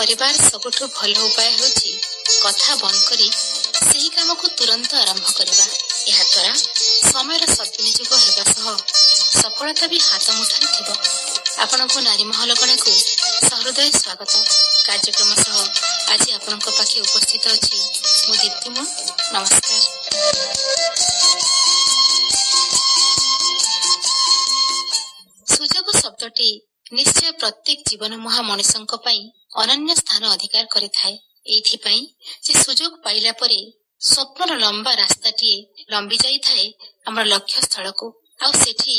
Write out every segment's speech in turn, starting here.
କରିବାର ସବୁଠୁ ଭଲ ଉପାୟ ହେଉଛି କଥା ବନ୍ଦ କରି ସେହି କାମକୁ ତୁରନ୍ତ ଆରମ୍ଭ କରିବା। ଏହାଦ୍ୱାରା ସମୟର ସଦ୍ବିନିଯୋଗ ହେବା ସହ ସଫଳତା ବି ହାତ ମୁଠାରେ ଥିବ। ଆପଣଙ୍କୁ ନାରୀ ମହଲକଣାକୁ ସହୃଦୟ ସ୍ୱାଗତ। କାର୍ଯ୍ୟକ୍ରମ ସହ ଆଜି ଆପଣଙ୍କ ପାଖେ ଉପସ୍ଥିତ ଅଛି ମୁଁ ଦୀପ୍ତିମା। ନମସ୍କାର। ସୁଯୋଗ ଶବ୍ଦଟି ନିଶ୍ଚୟ ପ୍ରତ୍ୟେକ ଜୀବନମୁହା ମଣିଷଙ୍କ ପାଇଁ ଅନନ୍ୟ ସ୍ଥାନ ଅଧିକାର କରିଥାଏ। ଏଇଥିପାଇଁ ଯେ ସୁଯୋଗ ପାଇଲା ପରେ ସ୍ୱପ୍ନର ଲମ୍ବା ରାସ୍ତାଟିଏ ଲମ୍ବି ଯାଇଥାଏ ଆମର ଲକ୍ଷ୍ୟ ସ୍ଥଳକୁ, ଆଉ ସେଠି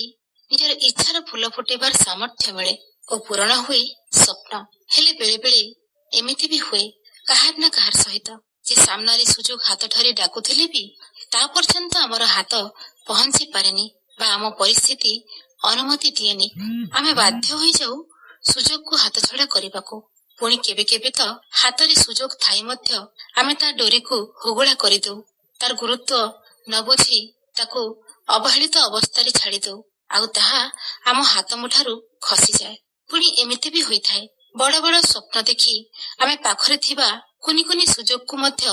ନିଜର ଇଚ୍ଛାର ଫୁଲ ଫୁଟେଇବାର ସାମର୍ଥ୍ୟ ମିଳେ ଓ ପୂରଣ ହୁଏ ସ୍ୱପ୍ନ। ହେଲେ ବେଳେ ବେଳେ ଏମିତି ବି ହୁଏ କାହାର ନା କାହାର ସହିତ ଯେ ସାମ୍ନାରେ ସୁଯୋଗ ହାତଠାରେ ଡାକୁଥିଲେ ବି ତା ପର୍ଯ୍ୟନ୍ତ ଆମର ହାତ ପହଞ୍ଚି ପାରେନି ବା ଆମ ପରିସ୍ଥିତି ଅନୁମତି ଦିଏନି। ଆମେ ବାଧ୍ୟ ହୋଇଯାଉ ସୁଯୋଗକୁ ହାତଛଡ଼ା କରିବାକୁ। ପୁଣି କେବେ କେବେ ତ ହାତରେ ସୁଯୋଗ ଥାଇ ମଧ୍ୟ ଆମେ ତା ଡୋରିକୁ ହୁଗୁଳା କରିଦେଉ, ତାର ଗୁରୁତ୍ୱ ନ ବୁଝି ତାକୁ ଅବହେଳିତ ଅବସ୍ଥାରେ ଛାଡ଼ିଦେଉ, ଆଉ ତାହା ଆମ ହାତ ମୁଠାରୁ ଖସିଯାଏ। ପୁଣି ଏମିତି ବି ହୋଇଥାଏ ବଡ଼ ବଡ଼ ସ୍ୱପ୍ନ ଦେଖି ଆମେ ପାଖରେ ଥିବା କୁନି କୁନି ସୁଯୋଗକୁ ମଧ୍ୟ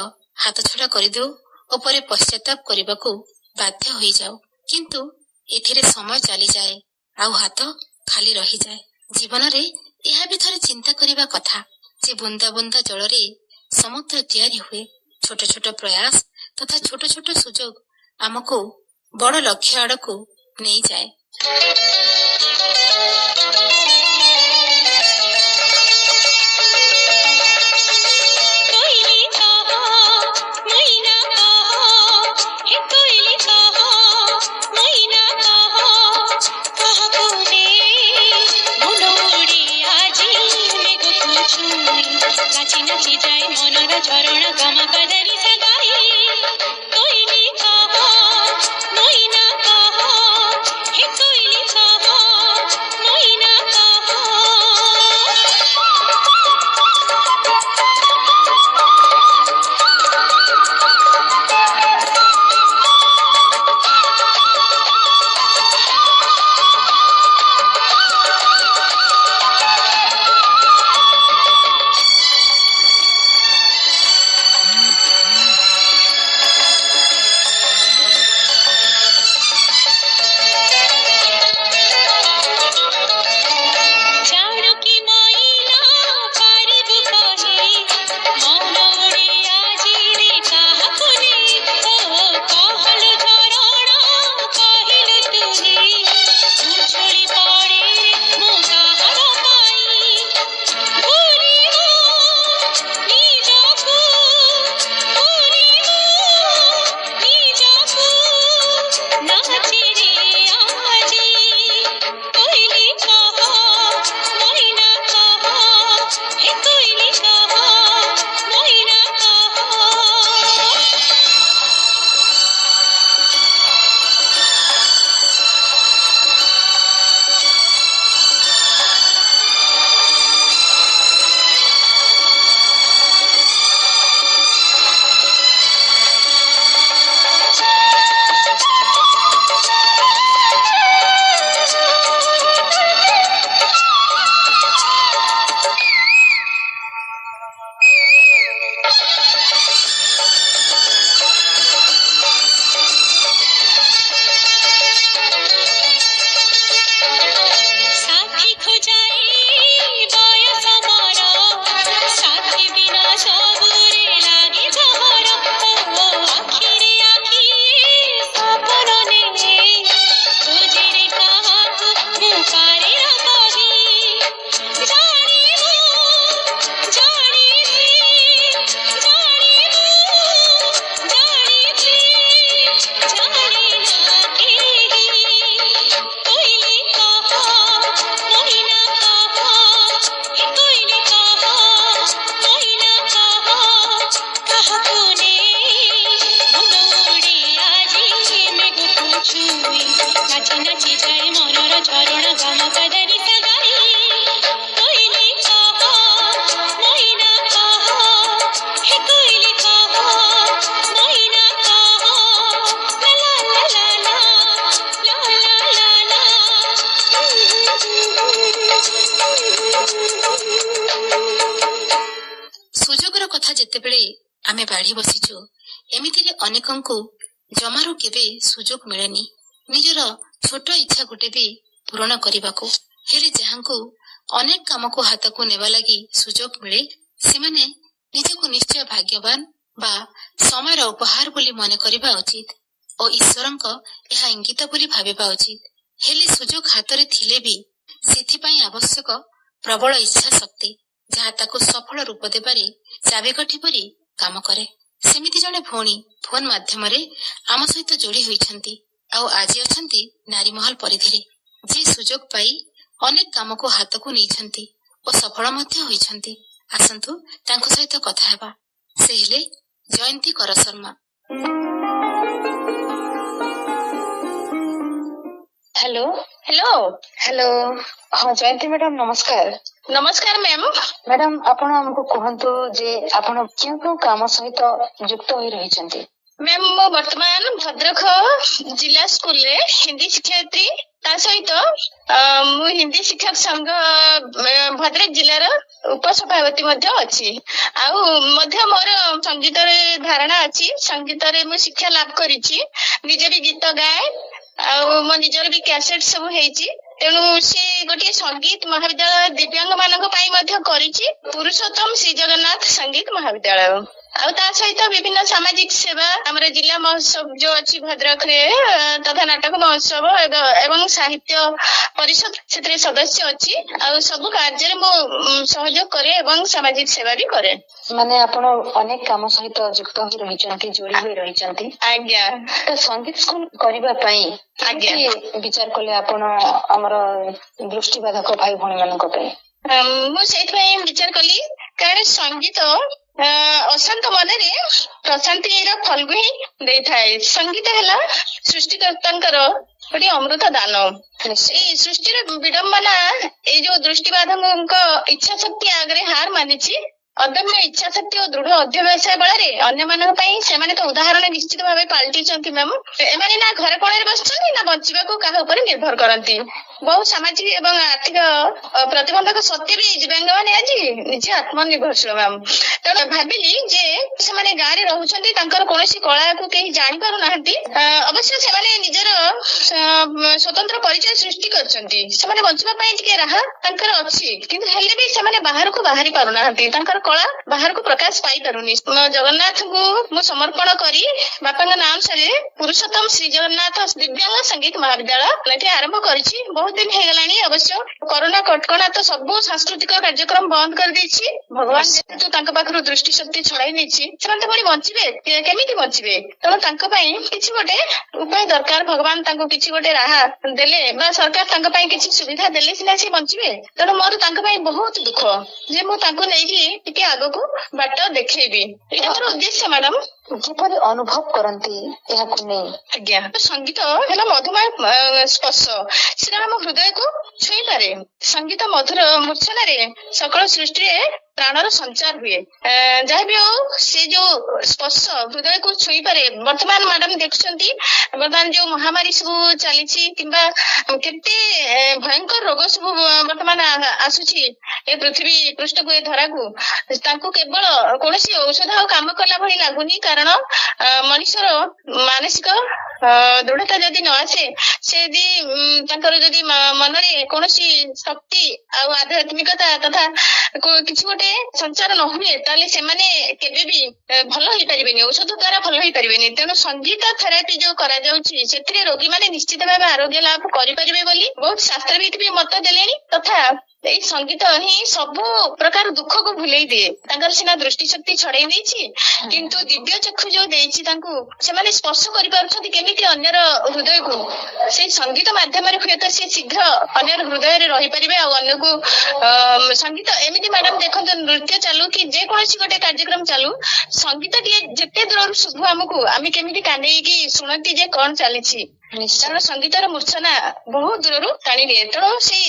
ହାତଛଡ଼ା କରିଦେଉ ଓ ପରେ ପଶ୍ଚାତାପ କରିବାକୁ ବାଧ୍ୟ ହୋଇଯାଉ। କିନ୍ତୁ ଏଥିରେ ସମୟ ଚାଲିଯାଏ ଆଉ ହାତ ଖାଲି ରହିଯାଏ। ଜୀବନରେ ଏହା ବି ଥରେ ଚିନ୍ତା କରିବା କଥା ଯେ ବୁନ୍ଦା ବୁନ୍ଦା ଜଳରେ ସମୁଦ୍ର ତିଆରି ହୁଏ। ଛୋଟ ଛୋଟ ପ୍ରୟାସ ତଥା ଛୋଟ ଛୋଟ ସୁଯୋଗ ଆମକୁ ବଡ଼ ଲକ୍ଷ୍ୟ ଆଡ଼କୁ ନେଇଯାଏ। ଯେତେବେଳେ ଆମେ ବାଢି ବସିଛୁ ଏମିତିରେ ଅନେକଙ୍କୁ ଜମାରୁ କେବେ ସୁଯୋଗ ମିଳେନି ନିଜର ଛୋଟ ଇଚ୍ଛା ଗୋଟେ ବି ପୂରଣ କରିବାକୁ। ହେଲେ ଯାହାଙ୍କୁ ଅନେକ କାମକୁ ହାତକୁ ନେବା ଲାଗି ସୁଯୋଗ ମିଳେ ସେମାନେ ନିଜକୁ ନିଶ୍ଚୟ ଭାଗ୍ୟବାନ ବା ସମୟର ଉପହାର ବୋଲି ମନେ କରିବା ଉଚିତ ଓ ଈଶ୍ୱରଙ୍କ ଏହା ଇଙ୍ଗିତ ବୋଲି ଭାବିବା ଉଚିତ। ହେଲେ ସୁଯୋଗ ହାତରେ ଥିଲେ ବି ସେଥିପାଇଁ ଆବଶ୍ୟକ ପ୍ରବଳ ଇଚ୍ଛା ଶକ୍ତି ଯାହା ତାକୁ ସଫଳ ରୂପ ଦେବାରେ ଚାବିକାଠି ପରି କାମ କରେ। ସେମିତି ଜଣେ ଭଉଣୀ ଫୋନ ମାଧ୍ୟମରେ ଆମ ସହିତ ଯୋଡି ହୋଇଛନ୍ତି ଆଉ ଆଜି ଅଛନ୍ତି ନାରୀମହଲ ପରିଧିରେ। ଯେ ସୁଯୋଗ ପାଇ ଅନେକ କାମକୁ ହାତକୁ ନେଇଛନ୍ତି ଓ ସଫଳ ମଧ୍ୟ ହୋଇଛନ୍ତି। ଆସନ୍ତୁ ତାଙ୍କ ସହିତ କଥା ହେବା। ସେ ହେଲେ ଜୟନ୍ତୀ କର ଶର୍ମା। हेलो हेलो हेलो हाँ जयंती मैडम नमस्कार। नमस्कार मैम। मैडम आपण हमको कहंतु जे आपण क्यों काम सहित युक्त होई रहिसंती। मैम मो वर्तमान भद्रक जिला स्कूल रे हिंदी शिक्षयित्री ता सहित मु हिंदी शिक्षक संघ भद्रक जिल्लार उपसभापति मध्य अछि आउ मध्य मोर संगीत रे धारणा अछि। संगीत रे मु शिक्षा लाभ करिछि निजे भी गीत गाए आउ मो निजर भी कैसेट सब हेछि। तेणु से गोटे संगीत महाविद्यालय दिव्यांग मानक पाई मध्य करिछि पुरुषोत्तम श्री जगन्नाथ संगीत महाविद्यालय आउ ता सहित विभिन्न सामाजिक सेवा हमर जिला महोत्सव जो अछि भद्रक रे तथा नाटक महोत्सव एवं साहित्य परिषद क्षेत्र सदस्य अछि आउ सब कार्य रे मो सहयोग करे एवं सामाजिक सेवा भी करे। माने आपण अनेक काम सहित युक्त होई रहिचंती जोड़ी होई रहिचंती। आज्ञा तो संगीत स्कूल करिबा पई आज्ञा विचार कले आपण हमर दृष्टिबाधक भाई भणी मानक पई मु सेठ पई विचार कली कारण संगीत अशांत मन रे प्रशांति रो फलगु ही देई थाए। संगीत हैला सृष्टिकर्तांकर गोटे अमृत दान। ए सृष्टि रो विडंबना ए जो दृष्टिबाधक इच्छा शक्ति आगरे हार मानिछि। अदम्य इच्छा शक्ति और दृढ़ अध्यवसाय बल अन्य मानक पई सेमाने तो उदाहरण निश्चित भाव पाल्टी मैम। एमाने ना घर कोणे बसछन्ती ना बंचिबा को काहा ऊपर निर्भर करती। बहु सामाजिक एवं आर्थिक प्रतिबंधक सत्य भी दिव्यांग माने आज निजे आत्मनिर्भरशील मैम। तेणु भाविली जे सेमाने गाँ रे रहुछन्ती तांकर कोनोसी कला को केही जानि पारु नाहंती। अवश्य सेमाने निजर स्वतंत्र परिचय सृष्टि करछन्ती। सेमाने बंचिबा पई टिके राहा तांकर अछि किंतु हेले भी सेमाने बाहर को बाहरी पारु नाहंती। तांकर कला बाहर को प्रकाश पाई पारुनी। जगन्नाथ को मु समर्पण करी बापाଙ୍କ नाम सरे पुरुषोत्तम श्री जगन्नाथ दिव्यांग संगीत महाविद्यालय लेटे आरंभ करिछि। बहुत दिन हे गलानी। अवश्य कोरोना कटकणा तो सब सांस्कृतिक कार्यक्रम बंद कर देछि। भगवान जेतु तांका पाखरु दृष्टि शक्ति छड़ाई नेछि सेमान तो बडी बंचिबे केमिति बंचिबे। तेणु तांका पई किछि गोटे उपाय दरकार। भगवान तांको किछि गोटे राहा देले बा सरकार तांका पई किछि सुविधा देले सिना से बंचिबे। तेणु मोर तांका पई बहुत दुख जे मु तांको नेकी टिके आगो बाट देखेबी। एटा मोर उद्देश्य मैडम। किपरि अनुभव करंती एहाकु नै। आज्ञा संगीत हैला मधुमय स्पर्श सेटा हम हृदय को छुई पारे। संगीत मधुर मूर्छना रे सकल सृष्टि रे प्राणर संचार हुए। जहाँ भी हो से जो स्पर्श हृदय को छुई पारे। वर्तमान मैडम देखुछंती वर्तमान जो महामारी सब चली किंबा केते भयंकर रोग सब वर्तमान आसुची ए पृथ्वी पृष्ठ को ए धरा को तांको केवल कोनोसी औषध आ काम करला भली लागुनी। कारण मनुष्यर मानसिक दृढ़ता जदि न आसे से तांकर जदि मन रे कोनोसी शक्ति आ आध्यात्मिकता तथा किछि गोटे संचार न हुए ताले से माने केबे भी भल होई परिबेनी। औषध द्वारा भल होई परिबेनी। तेणु संगीत थेरापी जो करा जाउची सेथिरे रोगी माने निश्चित भाबे आरोग्य लाभ करि परिबे बोली बहुत शास्त्रविद भी मत देलेनी। तथा एई संगीत ही सब प्रकार दुख को भुलेई दिए। तांकर सिना दृष्टि शक्ति छड़ाई देछि किंतु दिव्य चक्षु जो देछि तांको से माने स्पर्श करि पारुछथि केमिति अन्यर हृदय को से संगीत माध्यम रे हुए तो से शीघ्र अन्यर हृदय रे रहि परिबे। आ अन्य को संगीत एमिति मैडम देखंत नृत्य चालू कि जे कोनसी गोटे कार्यक्रम चालू संगीत टिए जेते दूर शुभ हमकु आमी केमिति कानेई कि सुनती जे कोन चलीछि ନିଶ୍ଚୟ କାରଣ ସଙ୍ଗୀତର ମୂର୍ଚ୍ଛନା ବହୁତ ଦୂରରୁ ଟାଣି ନିଏ। ତେଣୁ ସେଇ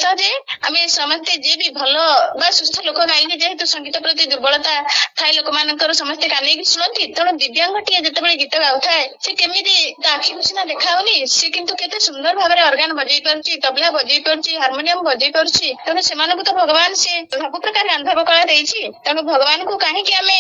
ସହଜେ ଆମେ ସମସ୍ତେ ଯିଏ ବି ଭଲ ବା ସୁସ୍ଥ ଲୋକ ଗାଇଲେ ଯେହେତୁ ସଙ୍ଗୀତ ପ୍ରତି ଦୁର୍ବଳତା ଥାଏ ଲୋକମାନଙ୍କର, ସମସ୍ତେ କାନେଇକି ଶୁଣନ୍ତି। ତେଣୁ ଦିବ୍ୟାଙ୍ଗଟିଏ ଯେତେବେଳେ ଗୀତ ଗାଉଥାଏ ସେ କେମିତି ତା ଆଖିକୁ ସିନା ଦେଖାଉନି, ସେ କିନ୍ତୁ କେତେ ସୁନ୍ଦର ଭାବରେ ଅର୍ଗାନ ବଜେଇ ପାରୁଛି, ତବଲା ବଜେଇ ପାରୁଛି, ହାରମୋନିୟମ ବଜେଇ ପାରୁଛି। ତେଣୁ ସେମାନଙ୍କୁ ତ ଭଗବାନ ସେ ସବୁ ପ୍ରକାର ରାନ୍ଧବ କଳା ଦେଇଛି। ତେଣୁ ଭଗବାନଙ୍କୁ କାହିଁକି ଆମେ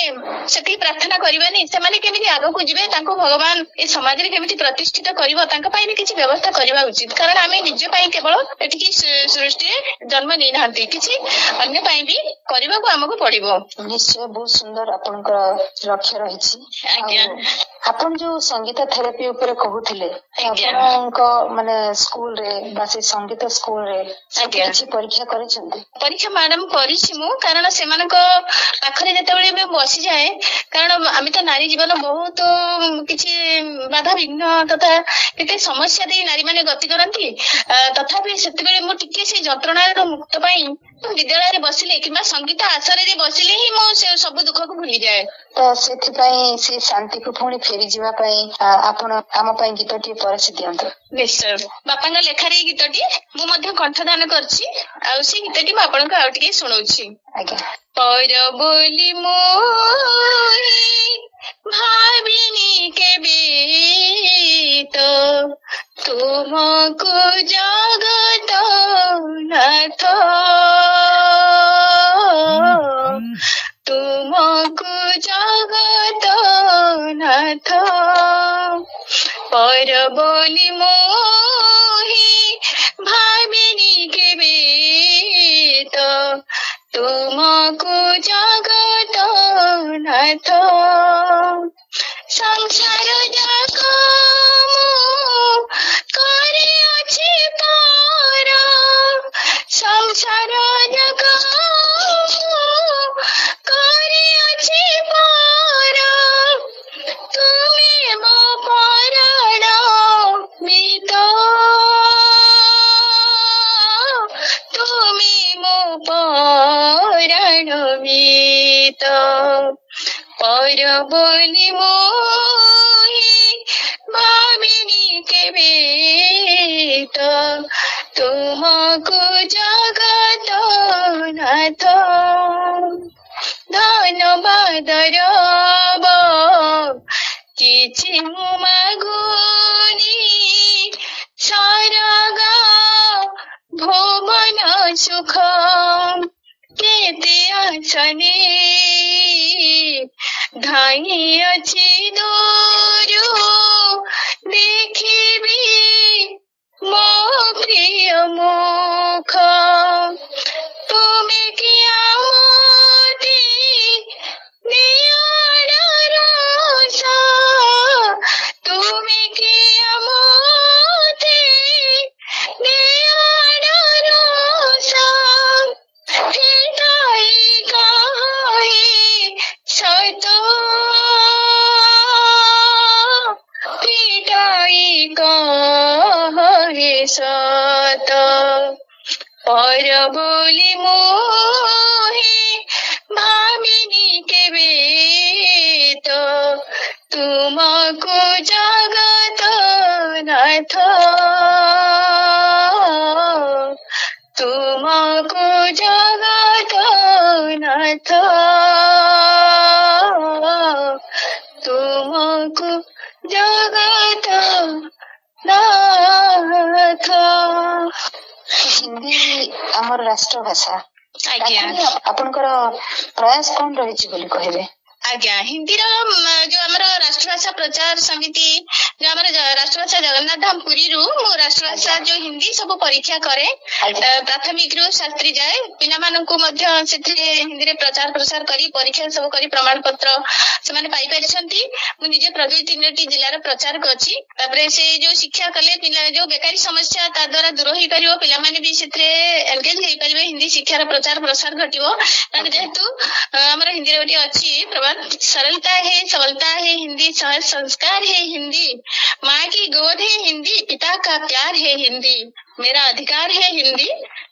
ସେତିକି ପ୍ରାର୍ଥନା କରିବାନି? ସେମାନେ କେମିତି ଆଗକୁ ଯିବେ, ତାଙ୍କୁ ଭଗବାନ ଏ ସମାଜରେ କେମିତି ପ୍ରତିଷ୍ଠିତ କରିବ, ତାଙ୍କ ପାଇଁ ବି କିଛି ବ୍ୟବସ୍ଥା କରିବା ଉଚିତ। କାରଣ ଆମେ ନିଜ ପାଇଁ କେବଳ ଏଠିକି ସୃଷ୍ଟିରେ ଜନ୍ମ ନେଇନାହାନ୍ତି, କିଛି ଅନ୍ୟ ପାଇଁ ବି କରିବାକୁ ଆମକୁ ପଡିବ। ନିଶ୍ଚୟ ବହୁତ ସୁନ୍ଦର ଆପଣଙ୍କର ଲକ୍ଷ୍ୟ ରହିଛି। ଆଜ୍ଞା। ଆପଣ ଯୋଉ ସଙ୍ଗୀତ ଥେରାପି ଉପରେ କହୁଥିଲେ, ଆପଣଙ୍କ ମାନେ ସ୍କୁଲରେ ବା ସେ ସଙ୍ଗୀତ ସ୍କୁଲରେ କିଛି ପରୀକ୍ଷା କରିଛନ୍ତି? ପରୀକ୍ଷା ମ୍ୟାଡାମ କରିଛି ମୁଁ, କାରଣ ସେମାନଙ୍କ ପାଖରେ ଯେତେବେଳେ ମୁଁ ବସିଯାଏ, କାରଣ ଆମେ ତ ନାରୀ ଜୀବନ ବହୁତ କିଛି ବାଧାବିଘ୍ନ ତଥା କେତେ ସମସ୍ୟା ଦେଇ ନାରୀ ମାନେ ଗତି କରନ୍ତି। ତଥାପି ସେତେବେଳେ ମୁଁ ଟିକେ ସେଇ ଯନ୍ତ୍ରଣାର ମୁକ୍ତ ପାଇଁ ବିଦ୍ୟାଳୟରେ ବସିଲେ କିମ୍ବା ସଙ୍ଗୀତ ଆସରରେ ବସିଲେ ହିଁ ମୁଁ ସେ ସବୁ ଦୁଃଖକୁ ଭୁଲିଯାଏ। ତ ସେଥିପାଇଁ ସେ ଶାନ୍ତିକୁ ପୁଣି ଫେରିଯିବା ପାଇଁ ଆପଣ ଆମ ପାଇଁ ଗୀତଟିଏ ପରସି ଦିଅନ୍ତୁ। ନିଶ୍ଚୟ। ବାପାଙ୍କ ଲେଖାରେ ଏଇ ଗୀତଟି ମୁଁ ମଧ୍ୟ କଣ୍ଠଦାନ କରିଛି, ଆଉ ସେଇ ଗୀତଟି ମୁଁ ଆପଣଙ୍କୁ ଆଉ ଟିକେ ଶୁଣଉଛି। ଆଜ୍ଞା। ପର ବୋଲି ମୁଁ ଭାବିନି କେବେ ତ ତୁମକୁ ଜଗତ ନାଥ, ତୁମକୁ ଜଗତ ନାଥ, ପର ବୋଲି ମୁଁ ଭାବିନି କେବେ ତ ତୁମକୁ ଜଗତ ନାଥ, ସଂସାର ଯାକ ମୁଁ କରିଅଛି ପାର, ସଂସାର ଯାକ କରିଅଛି ପାର, ତୁମେ ମୋ ପରାଣ ମିତ, ତୁମେ ମୋ ପରାଣ ମିତ, ପର ବୋଲି ମୁଁ ଭାବିନି କେବେ ତ ତୁମକୁ ଜଗତ ନାଥ, ଧନ୍ୟବାଦର କିଛି ମୁଁ ମାଗୁନି, ସରଗ ଭୁବନ ସୁଖ କେତେ ଆସନେ ଧାଇଁ ଅଛି ଦୂରୁ, ଦେଖିବି ମୋ ପ୍ରିୟ ମୁଖ, ତୁମେ କି ଆମତି ନିଆଡ଼ ରସ, ତୁମେ କି ଆମତି ନିଆଡ଼ ରସ, ହୃଦୟ କହି ସତ, ହୃଦୟ କହି ସତ, ପର ବୋଲି ମୁଁ ଭାବିନି କେବେ ତ ତୁମକୁ ଜଗତ ନାଥ, ତୁମକୁ ଜଗତ ନାଥ, ତୁମକୁ ଜଗତ ନାଥ। ହିନ୍ଦୀ ଆମର ରାଷ୍ଟ୍ର ଭାଷା। ଆଜ୍ଞା। ଆପଣଙ୍କର ପ୍ରୟାସ କଣ ରହିଛି ବୋଲି କହିବେ? ଆଜ୍ଞା, ହିନ୍ଦୀର ଯୋଉ ଆମର ରାଷ୍ଟ୍ରଭାଷା ପ୍ରଚାର ସମିତି, ଯୋଉ ଆମର ରାଷ୍ଟ୍ରଭାଷା ଜଗନ୍ନାଥ ଧାମ ପୁରୀରୁ ମୁଁ ରାଷ୍ଟ୍ରଭାଷା ଯୋଉ ହିନ୍ଦୀ ସବୁ ପରୀକ୍ଷା କରେ, ପ୍ରାଥମିକରୁ ଶାସ୍ତ୍ରୀ ଯାଏ, ପିଲାମାନଙ୍କୁ ମଧ୍ୟ ସେଥିରେ ହିନ୍ଦୀରେ ପ୍ରଚାର ପ୍ରସାର କରି ପରୀକ୍ଷା ସବୁ କରି ପ୍ରମାଣ ପତ୍ର ସେମାନେ ପାଇପାରିଛନ୍ତି। ମୁଁ ନିଜେ 2-3ଟି ଜିଲ୍ଲାର ପ୍ରଚାର କରିଛି। ତାପରେ ସେ ଯୋଉ ଶିକ୍ଷା କଲେ ପିଲା ଯୋଉ ବେକାରୀ ସମସ୍ୟା ତା ଦ୍ୱାରା ଦୂର ହେଇପାରିବ, ପିଲାମାନେ ବି ସେଥିରେ ଏନଗେଜ ହେଇପାରିବେ, ହିନ୍ଦୀ ଶିକ୍ଷାର ପ୍ରଚାର ପ୍ରସାର ଘଟିବ। କାରଣ ଯେହେତୁ ଆମର ହିନ୍ଦୀରେ ଗୋଟେ ଅଛି ପ୍ରବାଦ, सरलता है सबलता है हिंदी, सहज संस्कार है हिंदी, माँ की गोद है हिंदी, पिता का प्यार है हिंदी, मेरा अधिकार है हिंदी,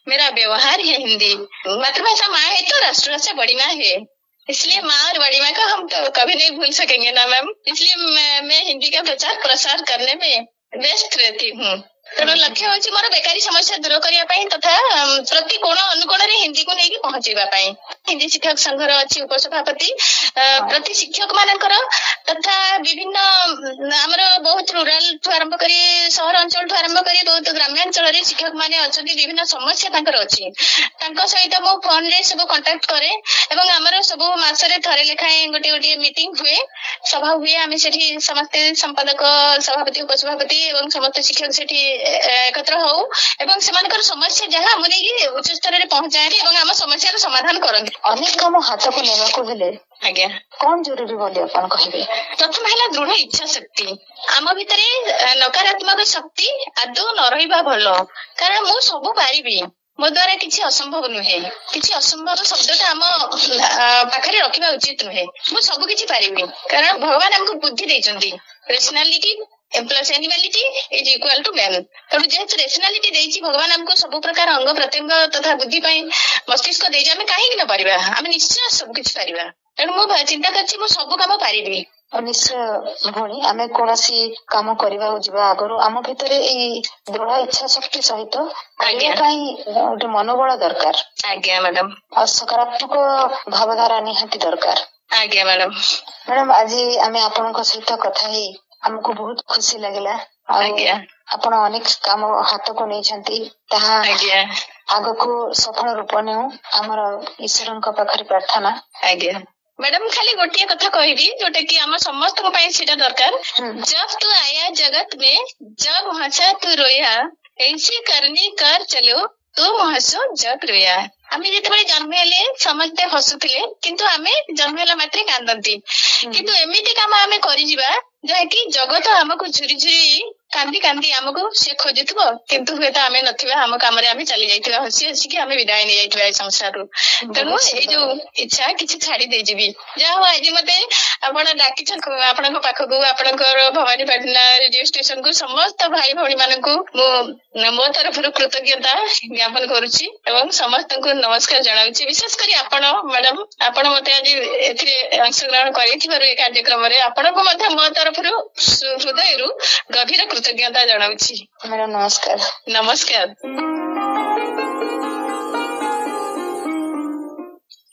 मेरा व्यवहार है हिंदी। मातृभाषा माँ है तो राष्ट्रभाषा बड़ी माँ है, इसलिए माँ और बड़ी माँ का हम तो कभी नहीं भूल सकेंगे ना मैम। इसलिए मैं हिंदी का प्रचार प्रसार करने में बेस्ट रहती हूँ। तेणु लक्ष्य हूँ मोर बेकारी समस्या दूर करने तथा प्रति कोण अनुकोण हिंदी को लेकिन पहुंचेगा हिंदी शिक्षक संघर अच्छी उपसभापति प्रति शिक्षक मानकर तथा विभिन्न आमर बहुत रूराल आरंभ कर सहर अंचल आरंभ कर बहुत ग्रामांचल शिक्षक माने अच्छा विभिन्न समस्या अच्छी सहित मो फोन रे सब कांटेक्ट करे एवं आमर सब मासरे थरे लेखाएं गोटे गोटे मीटिंग हुए सभा हुए आम से समस्ते संपादक सभापति उपसभापति एवं समस्त शिक्षक से एकत्र हूँ एवं सेमानकर समस्या जहाँ मुझे उच्च स्तर में पहुंचाए एवं आम समस्या समाधान करते अनेक काम हाथ को नेबाकू हेले आज्ञा कौन जरूरी बोली अपन कहिबे प्रथम है दृढ़ इच्छा शक्ति आम भितर नकारात्मक शक्ति आदौ न रहिबा भलो कारण मु सब पारिबी मो द्वारा किसी असंभव नुहे किसी असंभव शब्दटा आम पाखरे रखा उचित नुहे मु सब किसी पारिबी कारण भगवान हमको बुद्धि देइचंती rationality plus animality is equal to man तेणु जेहेतु रेशनालिटी देइछि भगवान हमको सब प्रकार अंग प्रत्यंग तथा बुद्धि मस्तिष्क देइछि आमे काहे न पारिबा आमे निश्चय सब किछि पारिबा तेणु मु चिंता करछि मु सब काम पारिबी निश्चय भणी आमे कोनोसी काम करबा जिबा आगरो आम भितरे ए दृढ़ इच्छा शक्ति सहित आज्ञा गोटे मनोबल दरकार आज्ञा मैडम और सकारात्मक भावधारा निहाती दरकार आज्ञा मैडम मैडम आज आमे आपनक सहित कथा हे हमको बहुत खुशी लगला आज्ञा आपण अनेक काम हाथ को नहीं छंती ताहा आज्ञा आगो को सफल रूप ने हमर ईश्वरन का पाखरी प्रार्थना आज्ञा मैडम खाली गोटे कथा कहबी जोटा कि हम समस्त को पाई सीटा दरकार जब तू आया जगत में जब हंसा तू रोया ऐसे करनी कर चलो तू हंसो जग रोया आमे जेतेबेले जन्म हेले समस्ते हसुथिले किंतु आमे जन्म हेला मात्रे कांदंती किंतु एमिति काम आमे करि जिबा जहाँकि जगत आमको झुरी झुरी कांदी कांदी आमको से खोजुथबो किंतु हुए तो आमे नथिबा हम काम रे आमे चली जाइथिबा हसी हसी कि आमे विदाय नै जाइथिबा संसार रु तेणु ए जो इच्छा किछि छाड़ी दे जिबी जा हो आज मते आपण डाकिछन आपनक पाखकू आपनकर भवानीपाटना रेडियो स्टेशन को समस्त भाई भौणी मानकू मो तरफरु कृतज्ञता ज्ञापन करूची एवं समस्त को नमस्कार जणाउची विशेष करी आपण मैडम आपण मते आज एथिरे अंशग्रहण करिथिबारु ए कार्यक्रम रे आपनको मध्ये मो तरफरु हृदयरु गभीर कृतज्ञता जणाउची मैडम नमस्कार नमस्कार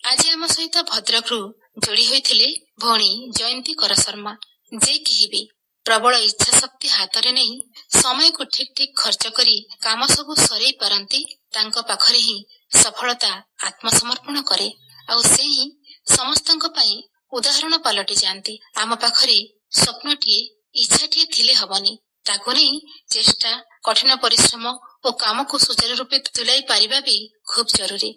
आज आम सहित भद्रकरू जोड़ी होइथिले भौणी जयंती कर शर्मा जे कहिबे प्रबल इच्छा शक्ति हाथ रे नहीं समय को ठीक ठीक खर्च करी काम सब सरै पारंती तांको पाखरे ही सफलता आत्मसमर्पण करे आ से ही समस्तंक पई उदाहरण पलटि जांती आम पाखरे स्वप्नटिए इच्छाटिए थिले हबनी ताको नहीं चेष्टा कठिन परिश्रम और काम को सुचारू रूपे तुलाई पारिबा भी खूब जरूरी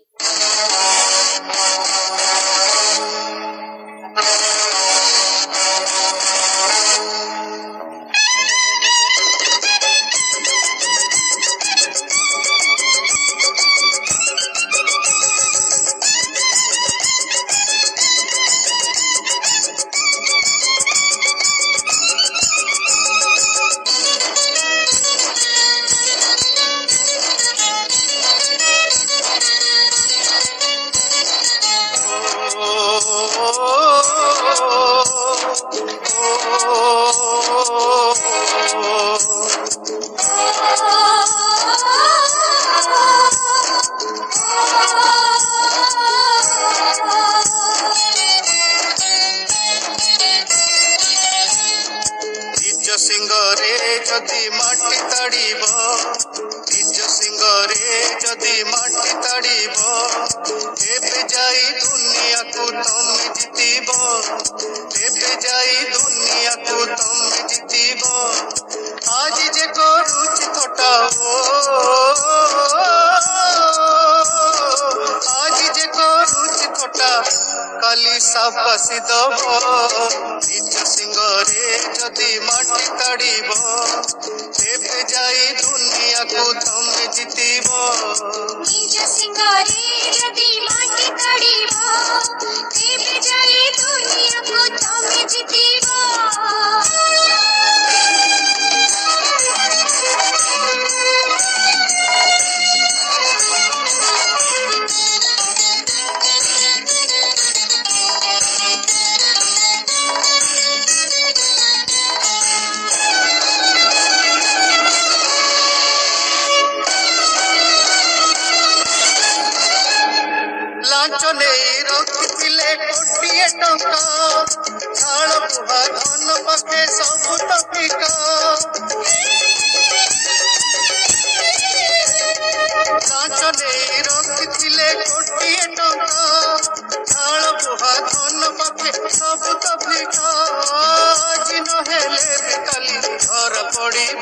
धन पाखे सब तो फिका आज नहेले भी काली घर पड़िब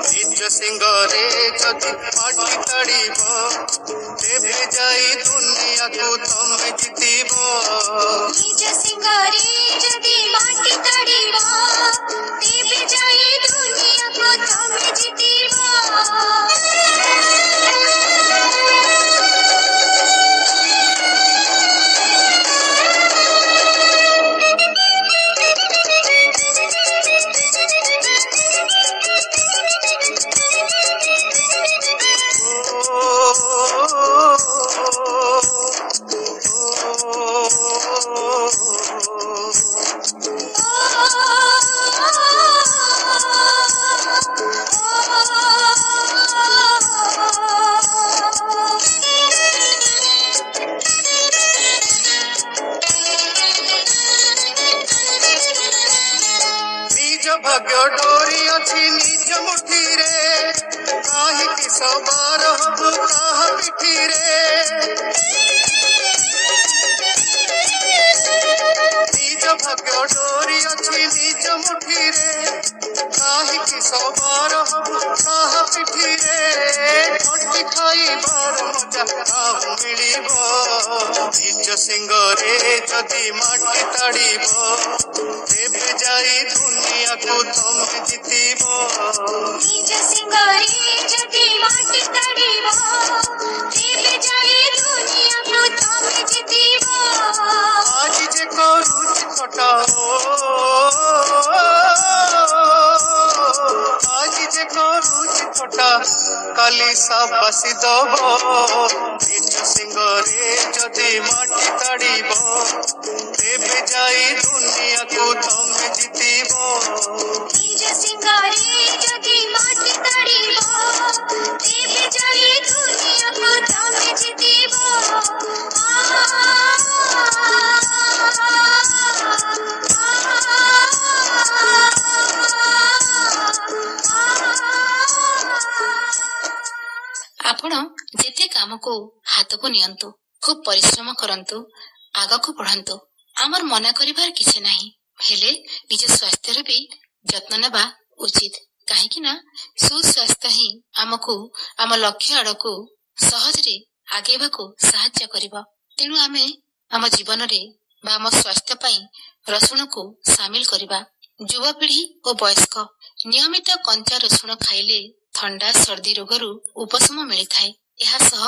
निज सिंगरे जदि माटी ताड़िब तेबे जाई दुनिया को तमे जितिब निज सिंगरे जदि माटी ताड़िब तेबे जाई दुनिया को तमे जितिब भाग्य डोरी अच्छी निज मुठी रे काहिकी सवार हबु काहा पिठी रे निज भाग्य डोरी अच्छी निज मुठी रे काहिकी सवार हबु काहा पिठी रे खटी खाइबार मजा काहु मिलिब निज सिंगरे जदि माटी ताड़िब तेबे जाई दुनिया को तमे जितिब निज सिंगरे जदि माटी ताड़िब तेबे जाई दुनिया को तमे जितिब आज जे करूछि खटा आज जे करूछि खटा काली साबासी दब निज सिंगरे जदि माटी ताड़िब तेबे जाई दुनिया को तमे जितिब निज सिंगरे जदि माटी ताड़िब तेबे जाई दुनिया को तमे जितिब आपण जेते काम को हाथ को नियंतु खूब परिश्रम करंतु आगको बढ़ंतु आमर मना करिबार किछि नाही हेले निज स्वास्थ्यर भी जत्न नेबा उचित काहेकि ना सुस्वास्थ्य ही आमको आम लक्ष्य आड़को सहजरे आगेबाको साहाय्य करिबा तेणु आमे आम जीवन रे बा आम स्वास्थ्य पई रसुण को शामिल करिबा युवापीढ़ी और वयस्क नियमित कंचा रसुण खाइले थंडा सर्दी रोगरू उपशम मिलिथाए एहा सह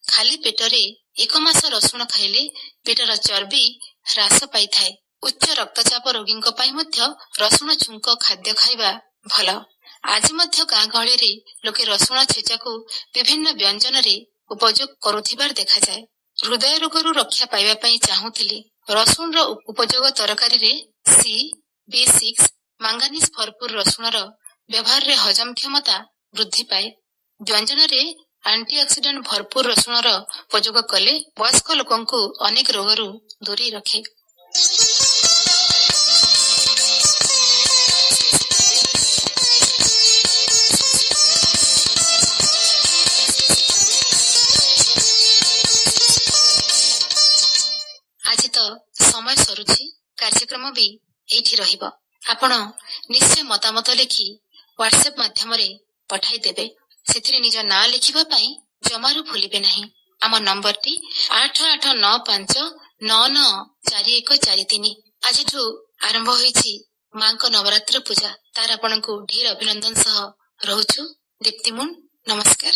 खाली पेटरे एक मास रसुण खाइले पेटर चर्बी ह्रास पाइथाए उच्च रक्तचाप रोगींक पई मध्य रसुण छुंक खाद्य खाइबा भल आज मध्य गाँ गहली रे लोके रसुण छेचा को विभिन्न व्यंजन रे उपयोग करुथिबार देखा जाए हृदय रोगरू रक्षा पाइबा पई चाहुथिले रसुण रो उपयोग तरकारी रे C, B6 मांगानीज भरपूर रसुण रो व्यवहार रे हजम क्षमता वृद्धि पाए व्यंजन रे एंटीऑक्सीडेंट भरपूर रसुण रो उपयोग कले वयस्क लोकंकु अनेक रोगरू दूरी रखे। आज तो समय सरुछि कार्यक्रम भी एठी रहिबो आपण निश्चय मतामत लिखि व्हाट्सएप माध्यम रे पठाई देबे सेथिरे निज ना लिखिबा पई जमारू भूलिबे नाही आम नंबर टी 8895994143 आजिठु आरंभ होईछि मांको नवरात्र पूजा तार आपनको ढेर अभिनंदन सह रहउछु दीप्तिमुन नमस्कार।